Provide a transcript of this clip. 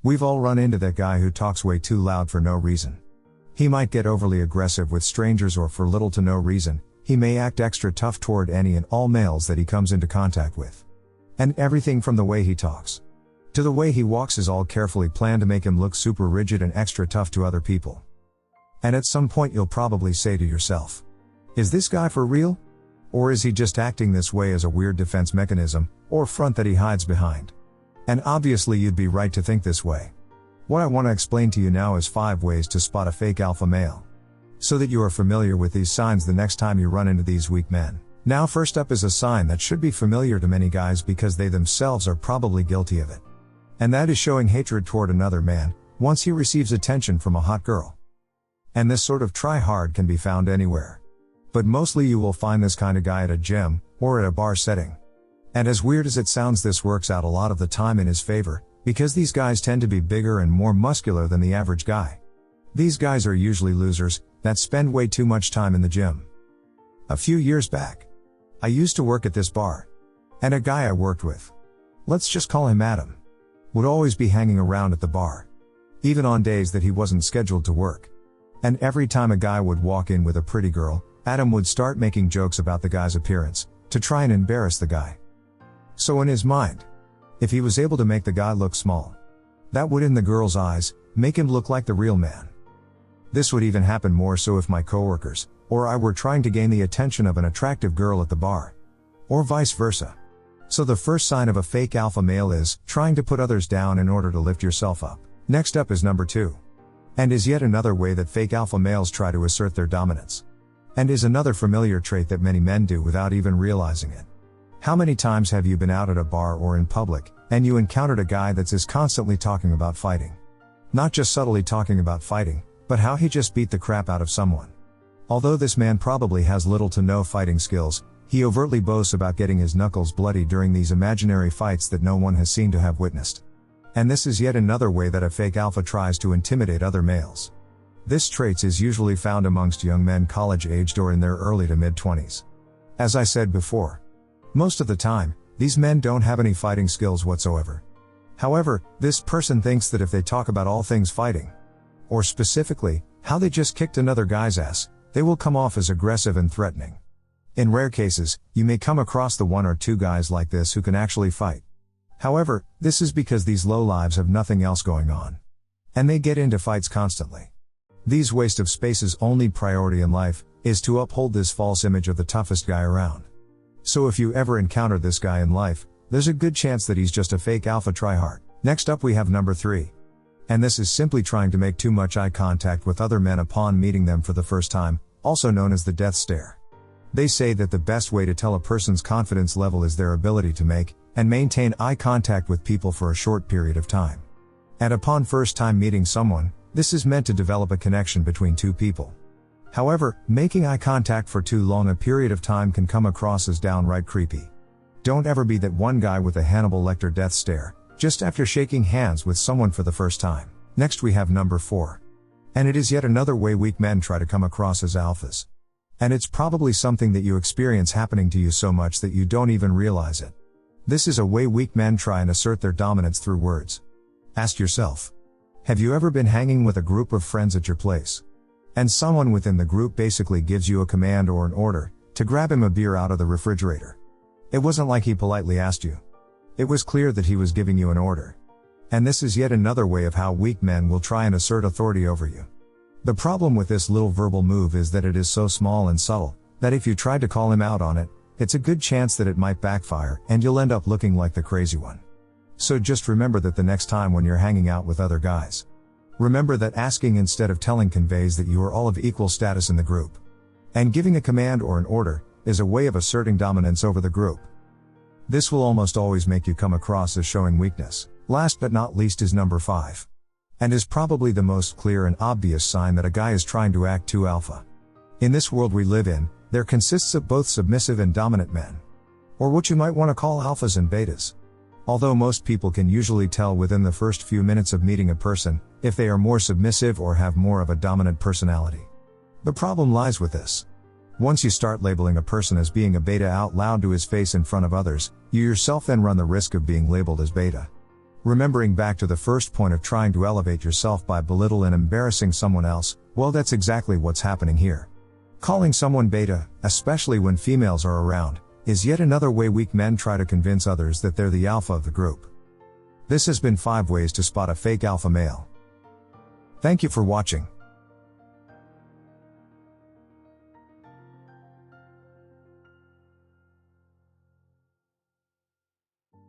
We've all run into that guy who talks way too loud for no reason. He might get overly aggressive with strangers, or for little to no reason, he may act extra tough toward any and all males that he comes into contact with. And everything from the way he talks to the way he walks is all carefully planned to make him look super rigid and extra tough to other people. And at some point you'll probably say to yourself, is this guy for real? Or is he just acting this way as a weird defense mechanism, or front that he hides behind? And obviously you'd be right to think this way. What I want to explain to you now is 5 ways to spot a fake alpha male, so that you are familiar with these signs the next time you run into these weak men. Now, first up is a sign that should be familiar to many guys because they themselves are probably guilty of it. And that is showing hatred toward another man, once he receives attention from a hot girl. And this sort of try-hard can be found anywhere. But mostly you will find this kind of guy at a gym, or at a bar setting. And as weird as it sounds, this works out a lot of the time in his favor, because these guys tend to be bigger and more muscular than the average guy. These guys are usually losers, that spend way too much time in the gym. A few years back, I used to work at this bar. And a guy I worked with, let's just call him Adam, would always be hanging around at the bar. Even on days that he wasn't scheduled to work. And every time a guy would walk in with a pretty girl, Adam would start making jokes about the guy's appearance, to try and embarrass the guy. So in his mind, if he was able to make the guy look small, that would in the girl's eyes, make him look like the real man. This would even happen more so if my coworkers, or I were trying to gain the attention of an attractive girl at the bar. Or vice versa. So the first sign of a fake alpha male is, trying to put others down in order to lift yourself up. Next up is number 2. And is yet another way that fake alpha males try to assert their dominance. And is another familiar trait that many men do without even realizing it. How many times have you been out at a bar or in public, and you encountered a guy that's constantly talking about fighting? Not just subtly talking about fighting, but how he just beat the crap out of someone. Although this man probably has little to no fighting skills, he overtly boasts about getting his knuckles bloody during these imaginary fights that no one has seen to have witnessed. And this is yet another way that a fake alpha tries to intimidate other males. This trait is usually found amongst young men college-aged or in their early to mid-20s. As I said before, most of the time, these men don't have any fighting skills whatsoever. However, this person thinks that if they talk about all things fighting, or specifically, how they just kicked another guy's ass, they will come off as aggressive and threatening. In rare cases, you may come across the 1 or 2 guys like this who can actually fight. However, this is because these lowlives have nothing else going on. And they get into fights constantly. These waste of space's only priority in life is to uphold this false image of the toughest guy around. So if you ever encounter this guy in life, there's a good chance that he's just a fake alpha tryhard. Next up we have number 3. And this is simply trying to make too much eye contact with other men upon meeting them for the first time, also known as the death stare. They say that the best way to tell a person's confidence level is their ability to make and maintain eye contact with people for a short period of time. And upon first time meeting someone, this is meant to develop a connection between 2 people. However, making eye contact for too long a period of time can come across as downright creepy. Don't ever be that one guy with a Hannibal Lecter death stare, just after shaking hands with someone for the first time. Next we have number 4. And it is yet another way weak men try to come across as alphas. And it's probably something that you experience happening to you so much that you don't even realize it. This is a way weak men try and assert their dominance through words. Ask yourself, have you ever been hanging with a group of friends at your place? And someone within the group basically gives you a command or an order, to grab him a beer out of the refrigerator. It wasn't like he politely asked you. It was clear that he was giving you an order. And this is yet another way of how weak men will try and assert authority over you. The problem with this little verbal move is that it is so small and subtle, that if you tried to call him out on it, it's a good chance that it might backfire and you'll end up looking like the crazy one. So just remember that the next time when you're hanging out with other guys, remember that asking instead of telling conveys that you are all of equal status in the group. And giving a command or an order is a way of asserting dominance over the group. This will almost always make you come across as showing weakness. Last but not least is number 5. And is probably the most clear and obvious sign that a guy is trying to act too alpha. In this world we live in, there consists of both submissive and dominant men. Or what you might want to call alphas and betas. Although most people can usually tell within the first few minutes of meeting a person, if they are more submissive or have more of a dominant personality. The problem lies with this. Once you start labeling a person as being a beta out loud to his face in front of others, you yourself then run the risk of being labeled as beta. Remembering back to the first point of trying to elevate yourself by belittling and embarrassing someone else, well, that's exactly what's happening here. Calling someone beta, especially when females are around, is yet another way weak men try to convince others that they're the alpha of the group. This has been 5 ways to spot a fake alpha male. Thank you for watching.